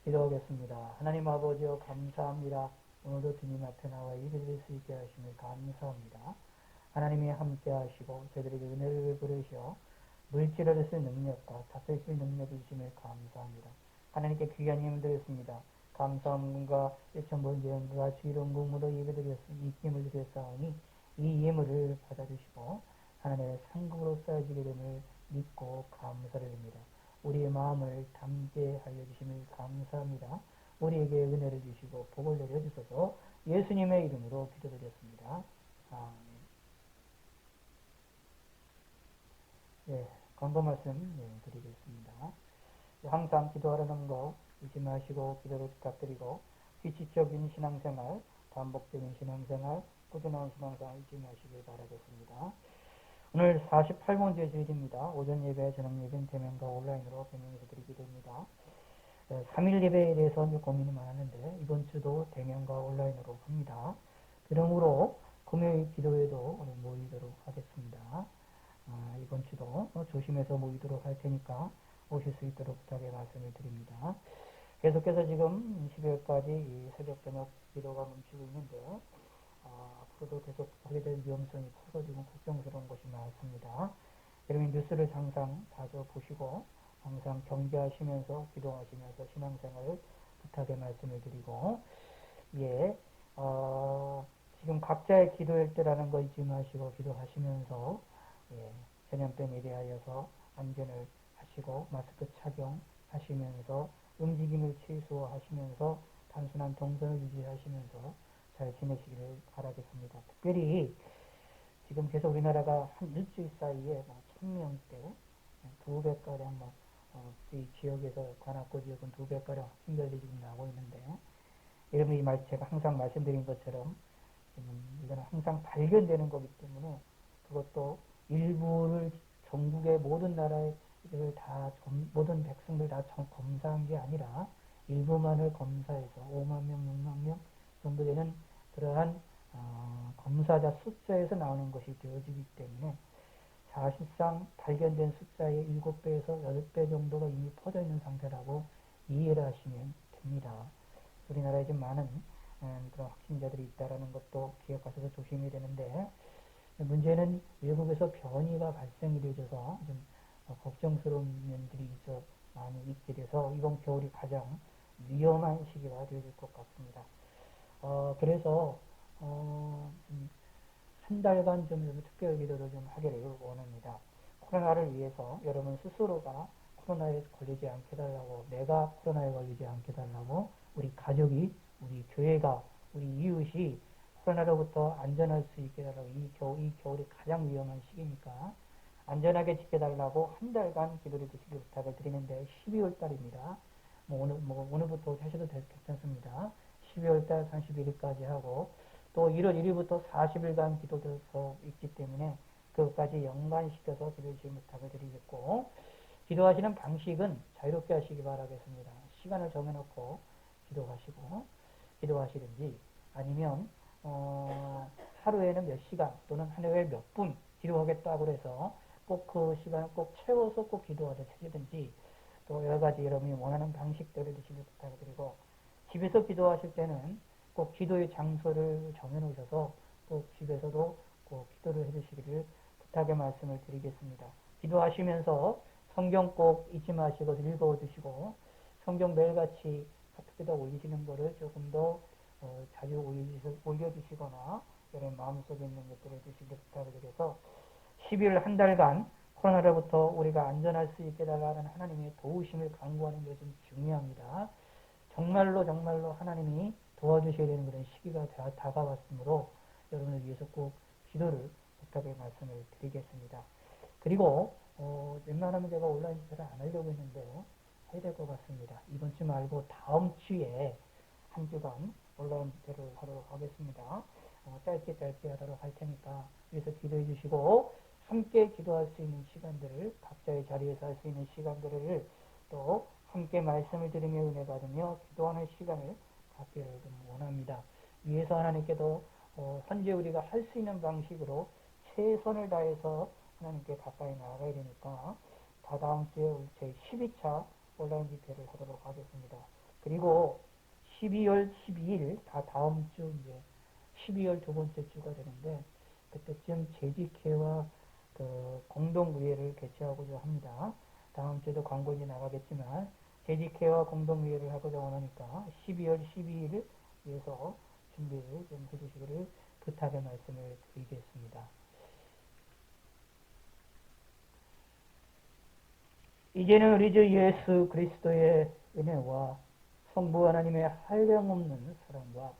Speaker 1: 기도하겠습니다. 하나님 아버지여 감사합니다. 오늘도 주님 앞에 나와 예배드릴 수 있게 하심을 감사합니다. 하나님이 함께 하시고 저희들에게 은혜를 베푸시어 물질을 쓸 능력과 다스릴 능력을 주심을 감사합니다. 하나님께 귀한 힘을 드렸습니다. 감사함과 일천번제와 주의로운 몸으로 예배드렸으니 이 힘을 드렸사오니 이 예물을 받아주시고 하나님의 상급으로 쌓여지게 됨을 믿고 감사를 드립니다. 우리의 마음을 담게 하여 주심을 감사합니다. 우리에게 은혜를 주시고 복을 내려주소서. 예수님의 이름으로 기도드렸습니다. 아멘. 네, 권고 말씀 드리겠습니다. 항상 기도하라는 거 잊지 마시고 기도를 부탁드리고 규칙적인 신앙생활, 반복적인 신앙생활, 꾸준한 신앙생활 잊지 마시길 바라겠습니다. 오늘 48번째 주일입니다. 오전 예배, 저녁 예배는 대면과 온라인으로 병행해서 드리게 됩니다. 3일 예배에 대해서 고민이 많았는데 이번 주도 대면과 온라인으로 합니다. 그러므로 금요일 기도회도 오늘 모이도록 하겠습니다. 이번 주도 조심해서 모이도록 할 테니까 오실 수 있도록 부탁의 말씀을 드립니다. 계속해서 지금 12월까지 새벽 저녁 기도가 멈추고 있는데 앞으로도 계속 하게 될 위험성이 커서 지금 걱정스러운 것이 많습니다. 여러분 뉴스를 항상 자주 보시고 항상 경계하시면서 기도하시면서 신앙생활을 부탁의 말씀을 드리고 지금 각자의 기도할 때라는 거 잊지 마시고 기도하시면서 전염병에 대하여서 안전을 하시고 마스크 착용하시면서 움직임을 최소화하시면서 단순한 동선을 유지하시면서 잘 지내시기를 바라겠습니다. 특별히 지금 계속 우리나라가 한 일주일 사이에 1000명대 2배가량 이 지역에서 관악구 지역은 2배가량 확진자들이 지금 나오고 있는데 여러분이 제가 항상 말씀드린 것처럼 이거는 항상 발견되는 거기 때문에 그것도 일부를 전국의 모든 나라의 모든 백성들 다 검사한 게 아니라 일부만을 검사해서 5만 명, 6만 명 정도 되는 그러한 검사자 숫자에서 나오는 것이 되어지기 때문에 사실상 발견된 숫자의 7배에서 8배 정도가 이미 퍼져 있는 상태라고 이해를 하시면 됩니다. 우리나라에 좀 많은 그런 확진자들이 있다는 것도 기억하셔서 조심해야 되는데 문제는 외국에서 변이가 발생이 되어서 좀 걱정스러운 면들이 많이 있게 돼서 이번 겨울이 가장 위험한 시기가 되어질 것 같습니다. 그래서 한 달간 좀 특별 기도를 좀 하기를 원합니다. 코로나를 위해서 여러분 스스로가 코로나에 걸리지 않게 달라고, 내가 코로나에 걸리지 않게 달라고, 우리 가족이, 우리 교회가, 우리 이웃이 코로나로부터 안전할 수 있게 달라고, 이 겨울이 가장 위험한 시기니까 안전하게 지켜달라고 한 달간 기도를 드시기 부탁을 드리는데 12월 달입니다. 오늘부터 하셔도 괜찮습니다. 12월 달 31일까지 하고 또 1월 1일부터 40일간 기도돼서 있기 때문에 그것까지 연관시켜서 기도해 주시기 부탁을 드리겠고 기도하시는 방식은 자유롭게 하시기 바라겠습니다. 시간을 정해놓고 기도하시든지 아니면 하루에는 몇 시간 또는 하루에 몇 분 기도하겠다고 해서 꼭 그 시간을 꼭 채워서 꼭 기도하듯 해주든지 또 여러 가지 여러분이 원하는 방식대로 드시길 부탁드리고 집에서 기도하실 때는 꼭 기도의 장소를 정해놓으셔서 꼭 집에서도 꼭 기도를 해주시기를 부탁의 말씀을 드리겠습니다. 기도하시면서 성경 꼭 잊지 마시고 읽어주시고 성경 매일같이 카톡에다 올리시는 거를 조금 더 자주 올려주시거나 여러분 마음속에 있는 것들을 해주시기를 부탁을 드려서 12월 한 달간 코로나로부터 우리가 안전할 수 있게 달라는 하나님의 도우심을 간구하는 것이 중요합니다. 정말로 하나님이 도와주셔야 되는 그런 시기가 다가왔으므로 여러분을 위해서 꼭 기도를 부탁의 말씀을 드리겠습니다. 그리고 웬만하면 제가 온라인 집회를 안 하려고 했는데요. 해야 될 것 같습니다. 이번 주 말고 다음 주에 한 주간 온라인 집회를 하도록 하겠습니다. 짧게 하도록 할 테니까 위해서 기도해 주시고 함께 기도할 수 있는 시간들을 각자의 자리에서 할 수 있는 시간들을 또 함께 말씀을 들으며 은혜 받으며 기도하는 시간을 갖기를 원합니다. 위에서 하나님께도 현재 우리가 할 수 있는 방식으로 최선을 다해서 하나님께 가까이 나아가야 되니까 다다음 주에 제 12차 온라인 집회를 하도록 하겠습니다. 그리고 12월 12일 다음 주 이제 12월 두 번째 주가 되는데 그때쯤 재직회와 그 공동의회를 개최하고자 합니다. 다음 주에도 광고 이제 나가겠지만 재직회와 공동의회를 하고자 원하니까 12월 12일을 위해서 준비를 좀 해주시기를 부탁의 말씀을 드리겠습니다. 이제는 우리 주 예수 그리스도의 은혜와 성부 하나님의 한량없는 사랑과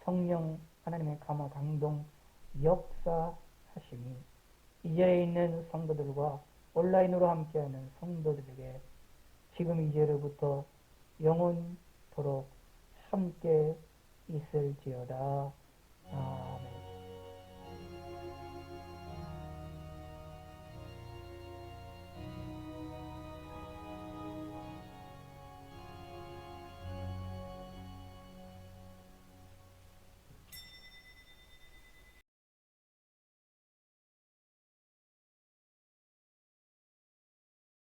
Speaker 1: 성령 하나님의 감화 강동 역사하심이 이 자리에 있는 성도들과 온라인으로 함께하는 성도들에게 지금 이제로부터 영원토록 함께 있을지어다.